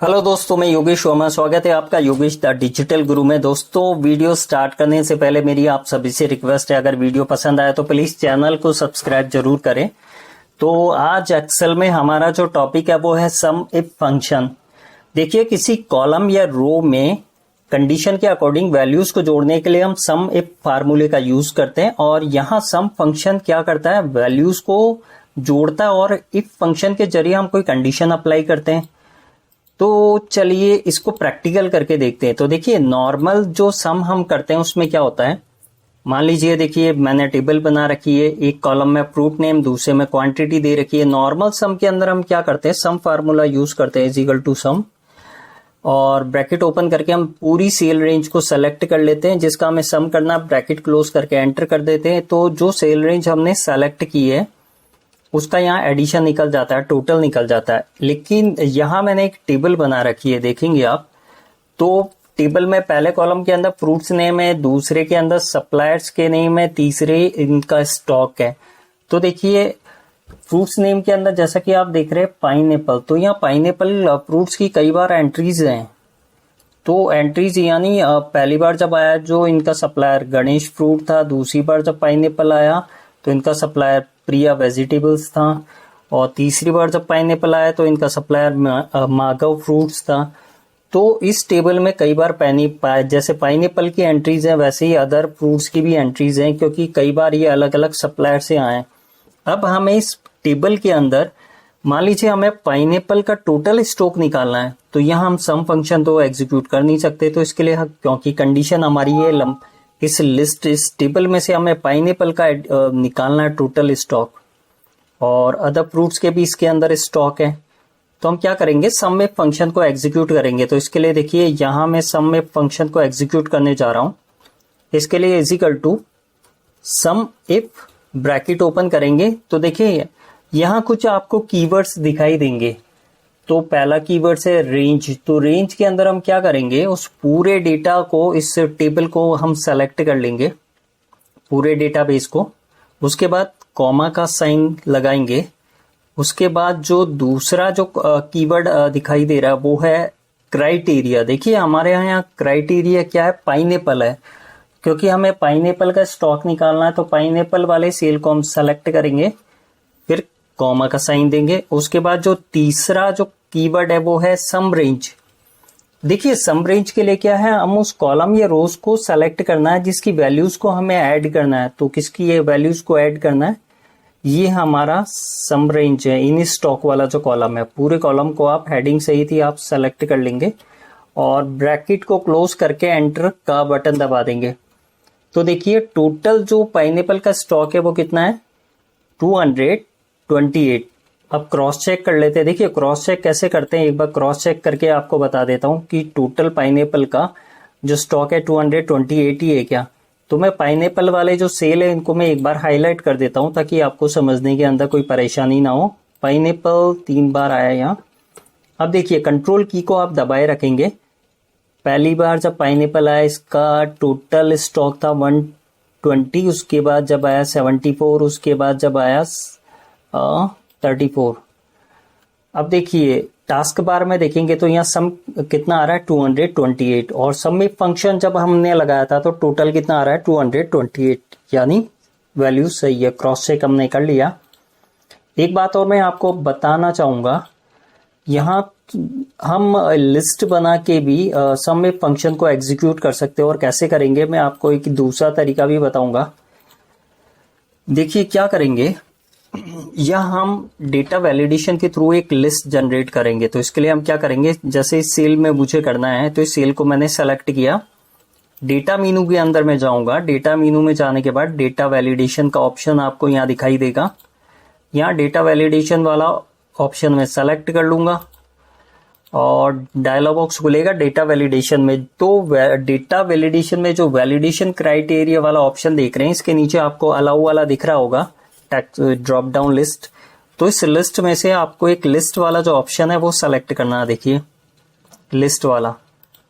Hello दोस्तों, मैं योगेश वर्मा। स्वागत है आपका योगेश द डिजिटल गुरु में। दोस्तों, वीडियो स्टार्ट करने से पहले मेरी आप सभी से रिक्वेस्ट है, अगर वीडियो पसंद आए तो प्लीज चैनल को सब्सक्राइब जरूर करें। तो आज एक्सेल में हमारा जो टॉपिक है वो है सम इफ फंक्शन। देखिए, किसी कॉलम या रो में कंडीशन के अकॉर्डिंग वैल्यूज को जोड़ने के लिए हम सम इफ फार्मूले का यूज करते हैं, और यहाँ सम फंक्शन क्या करता है, वैल्यूज को जोड़ता है और इफ फंक्शन के जरिए हम कोई कंडीशन अप्लाई करते हैं। तो चलिए इसको प्रैक्टिकल करके देखते हैं। तो देखिए, नॉर्मल जो सम हम करते हैं उसमें क्या होता है, मान लीजिए, देखिए मैंने टेबल बना रखी है, एक कॉलम में फ्रूट नेम, दूसरे में क्वांटिटी दे रखी है। नॉर्मल सम के अंदर हम क्या करते हैं, सम फार्मूला यूज करते हैं, इज इक्वल टू सम, और ब्रैकेट ओपन करके हम पूरी सेल रेंज को सेलेक्ट कर लेते हैं जिसका हमें सम करना, ब्रैकेट क्लोज करके एंटर कर देते हैं। तो जो सेल रेंज हमने सेलेक्ट की है उसका यहाँ एडिशन निकल जाता है, टोटल निकल जाता है। लेकिन यहाँ मैंने एक टेबल बना रखी है, देखेंगे आप, तो टेबल में पहले कॉलम के अंदर फ्रूट्स नेम है, दूसरे के अंदर सप्लायर्स के नेम है, तीसरे इनका स्टॉक है। तो देखिए, फ्रूट्स नेम के अंदर जैसा कि आप देख रहे हैं पाइनएप्पल, तो यहाँ पाइनएप्पल फ्रूट्स की कई बार एंट्रीज हैं। तो एंट्रीज यानी पहली बार जब आया जो इनका सप्लायर गणेश फ्रूट था, दूसरी बार जब पाइनएप्पल आया तो इनका सप्लायर प्रिया वेजिटेबल्स था, और तीसरी बार जब पाइनएप्पल आया तो इनका सप्लायर मागव फ्रूट्स था। तो इस टेबल में कई बार जैसे पाइनएप्पल की एंट्रीज हैं, वैसे ही अदर फ्रूट्स की भी एंट्रीज हैं, क्योंकि कई बार ये अलग अलग सप्लायर से आए। अब हमें इस टेबल के अंदर, मान लीजिए हमें पाइनएप्पल का टोटल स्टॉक निकालना है, तो यहाँ हम सम फंक्शन तो एग्जीक्यूट कर नहीं सकते। तो इसके लिए क्योंकि कंडीशन हमारी ये इस लिस्ट, इस टेबल में से हमें पाइनएप्पल का निकालना है टोटल स्टॉक, और अदर फ्रूट्स के भी इसके अंदर स्टॉक है। तो हम क्या करेंगे, सम इफ फंक्शन को एग्जीक्यूट करेंगे। तो इसके लिए देखिए, यहां मैं सम इफ फंक्शन को एग्जीक्यूट करने जा रहा हूं। इसके लिए is equal to sum if, bracket open करेंगे तो देखिए यहां कुछ आपको कीवर्ड्स दिखाई देंगे। तो पहला कीवर्ड है रेंज। तो रेंज के अंदर हम क्या करेंगे, उस पूरे डेटा को, इस टेबल को हम सेलेक्ट कर लेंगे, पूरे डेटाबेस को। उसके बाद कॉमा का साइन लगाएंगे। उसके बाद जो दूसरा जो कीवर्ड दिखाई दे रहा है वो है क्राइटेरिया। देखिए हमारे यहाँ क्राइटेरिया क्या है, पाइनएप्पल है, क्योंकि हमें पाइनएप्पल का स्टॉक निकालना है। तो पाइनएप्पल वाले सेल को हम सेलेक्ट करेंगे, फिर कॉमा का साइन देंगे। उसके बाद जो तीसरा जो कीवर्ड है वो है सम रेंज। देखिए, सम रेंज के लिए क्या है, हम उस कॉलम या रोज को सेलेक्ट करना है जिसकी वैल्यूज को हमें ऐड करना है। तो किसकी ये वैल्यूज को ऐड करना है, ये हमारा सम रेंज है। इन स्टॉक वाला जो कॉलम है, पूरे कॉलम को आप हेडिंग सही थी आप सेलेक्ट कर लेंगे, और ब्रैकेट को क्लोज करके एंटर का बटन दबा देंगे। तो देखिए, टोटल जो पाइनएप्पल का स्टॉक है वो कितना है, 228। अब क्रॉस चेक कर लेते हैं। देखिए, क्रॉस चेक कैसे करते हैं, एक बार क्रॉस चेक करके आपको बता देता हूं कि टोटल पाइनएप्पल का जो स्टॉक है 228 ही है क्या। तो मैं पाइनएप्पल वाले जो सेल है इनको मैं एक बार हाईलाइट कर देता हूं ताकि आपको समझने के अंदर कोई परेशानी ना हो। पाइनएप्पल 3 बार आया यहाँ। अब देखिए, कंट्रोल की को आप दबाए रखेंगे। पहली बार जब पाइनएप्पल आया इसका टोटल स्टॉक था 120, उसके बाद जब आया 74, उसके बाद जब आया 34। अब देखिए, टास्क बार में देखेंगे तो यहाँ सम कितना आ रहा है, 228, और सम इफ फंक्शन जब हमने लगाया था तो टोटल कितना आ रहा है, 228, यानी वैल्यू सही है। क्रॉस चेक हमने कर लिया। एक बात और मैं आपको बताना चाहूंगा, यहाँ हम लिस्ट बना के भी सम इफ फंक्शन को एग्जीक्यूट कर सकते हैं। और कैसे करेंगे, मैं आपको एक दूसरा तरीका भी बताऊंगा। देखिए क्या करेंगे, या हम डेटा वैलिडेशन के थ्रू एक लिस्ट जनरेट करेंगे। तो इसके लिए हम क्या करेंगे, जैसे इस सेल में मुझे करना है, तो इस सेल को मैंने सेलेक्ट किया, डेटा मीनू के अंदर मैं जाऊंगा। डेटा मीनू में जाने के बाद डेटा वैलिडेशन का ऑप्शन आपको यहाँ दिखाई देगा। यहाँ डेटा वैलिडेशन वाला ऑप्शन में सेलेक्ट कर लूंगा, और डायलॉग बॉक्स खुलेगा डेटा वैलिडेशन में। तो डेटा वैलिडेशन में जो वैलिडेशन क्राइटेरिया वाला ऑप्शन देख रहे हैं, इसके नीचे आपको अलाउ वाला दिख रहा होगा, ड्रॉप डाउन लिस्ट। तो इस लिस्ट में से आपको एक लिस्ट वाला जो ऑप्शन है वो सेलेक्ट करना है। देखिए, लिस्ट वाला,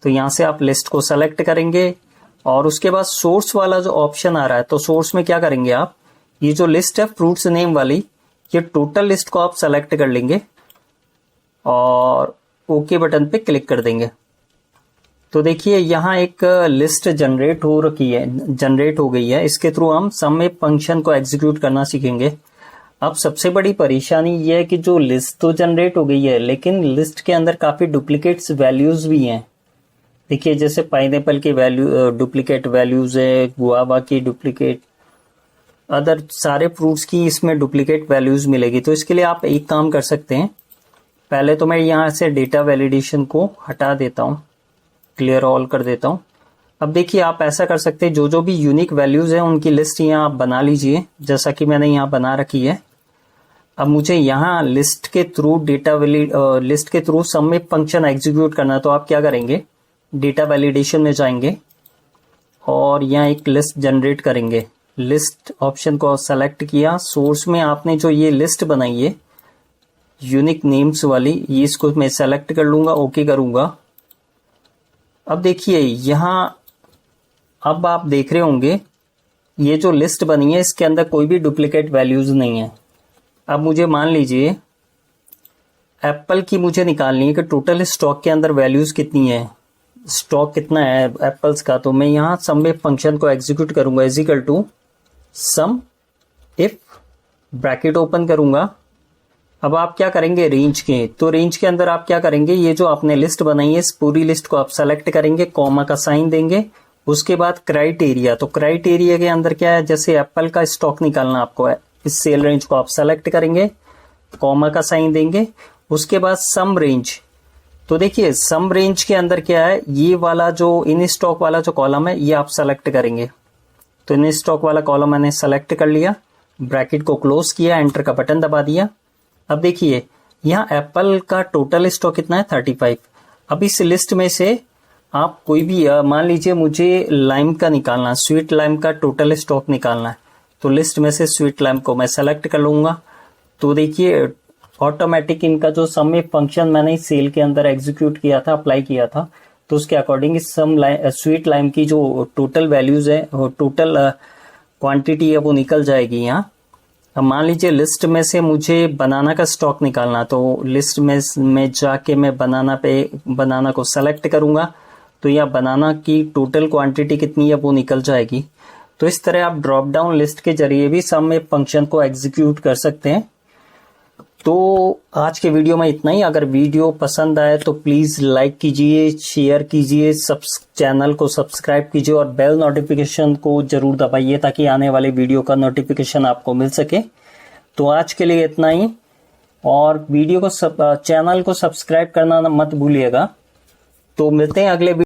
तो यहां से आप लिस्ट को सेलेक्ट करेंगे, और उसके बाद सोर्स वाला जो ऑप्शन आ रहा है, तो सोर्स में क्या करेंगे आप, ये जो लिस्ट है फ्रूट्स नेम वाली, ये टोटल लिस्ट को आप सेलेक्ट कर लेंगे, और ओके बटन पे क्लिक कर देंगे। तो देखिए यहाँ एक लिस्ट जनरेट हो गई है। इसके थ्रू हम सम में फंक्शन को एग्जीक्यूट करना सीखेंगे। अब सबसे बड़ी परेशानी ये है कि जो लिस्ट तो जनरेट हो गई है, लेकिन लिस्ट के अंदर काफी डुप्लीकेट्स वैल्यूज भी हैं। देखिए जैसे पाइनएप्पल की वैल्यू डुप्लीकेट वैल्यूज है, गुआवा की डुप्लीकेट, अदर सारे फ्रूट्स की इसमें डुप्लीकेट वैल्यूज मिलेगी। तो इसके लिए आप एक काम कर सकते हैं, पहले तो मैं यहाँ से डेटा वैलिडेशन को हटा देता हूँ, क्लियर ऑल कर देता हूँ। अब देखिए आप ऐसा कर सकते हैं, जो जो भी यूनिक वैल्यूज हैं उनकी लिस्ट यहाँ आप बना लीजिए, जैसा कि मैंने यहाँ बना रखी है। अब मुझे यहाँ लिस्ट के थ्रू सम में फंक्शन एग्जीक्यूट करना है। तो आप क्या करेंगे, डेटा वैलिडेशन में जाएंगे और यहाँ एक लिस्ट जनरेट करेंगे। लिस्ट ऑप्शन को सेलेक्ट किया, सोर्स में आपने जो ये लिस्ट बनाई है यूनिक नेम्स वाली, ये इसको मैं सेलेक्ट कर लूंगा, ओके करूंगा। अब देखिए यहाँ अब आप देख रहे होंगे ये जो लिस्ट बनी है इसके अंदर कोई भी डुप्लीकेट वैल्यूज नहीं है। अब मुझे मान लीजिए एप्पल की मुझे निकालनी है कि टोटल स्टॉक के अंदर वैल्यूज कितनी है, स्टॉक कितना है एप्पल्स का। तो मैं यहाँ सम में फंक्शन को एग्जीक्यूट करूंगा, is equal to sum if, bracket open करूंगा। अब आप क्या करेंगे, रेंज के, तो रेंज के अंदर आप क्या करेंगे, ये जो आपने लिस्ट बनाई है इस पूरी लिस्ट को आप सेलेक्ट करेंगे, कॉमा का साइन देंगे, उसके बाद क्राइटेरिया। तो क्राइटेरिया के अंदर क्या है, जैसे एप्पल का स्टॉक निकालना आपको है, इस सेल रेंज को आप सेलेक्ट करेंगे, कॉमा का साइन देंगे, उसके बाद सम रेंज। तो देखिए सम रेंज के अंदर क्या है, ये वाला जो इन स्टॉक वाला जो कॉलम है ये आप सेलेक्ट करेंगे। तो इन स्टॉक वाला कॉलम मैंने सेलेक्ट कर लिया, ब्रैकेट को क्लोज किया, एंटर का बटन दबा दिया। अब देखिए यहाँ एप्पल का टोटल स्टॉक कितना है, 35। अब इस लिस्ट में से आप कोई भी मान लीजिए मुझे लाइम का निकालना, स्वीट लाइम का टोटल स्टॉक निकालना है, तो लिस्ट में से स्वीट लाइम को मैं सेलेक्ट कर लूंगा। तो देखिए ऑटोमेटिक इनका जो सम में फंक्शन मैंने सेल के अंदर एग्जीक्यूट किया था, अप्लाई किया था, तो उसके अकॉर्डिंग इस स्वीट लाइम की जो टोटल वैल्यूज है, टोटल क्वांटिटी है वो निकल जाएगी यहाँ। अब मान लीजिए लिस्ट में से मुझे बनाना का स्टॉक निकालना, तो लिस्ट में जाके मैं बनाना को सेलेक्ट करूंगा, तो यह बनाना की टोटल क्वांटिटी कितनी है वो निकल जाएगी। तो इस तरह आप ड्रॉप डाउन लिस्ट के जरिए भी सम में फंक्शन को एग्जीक्यूट कर सकते हैं। तो आज के वीडियो में इतना ही। अगर वीडियो पसंद आए तो प्लीज लाइक कीजिए, शेयर कीजिए, चैनल को सब्सक्राइब कीजिए और बेल नोटिफिकेशन को जरूर दबाइए ताकि आने वाले वीडियो का नोटिफिकेशन आपको मिल सके। तो आज के लिए इतना ही, और वीडियो को चैनल को सब्सक्राइब करना मत भूलिएगा। तो मिलते हैं अगले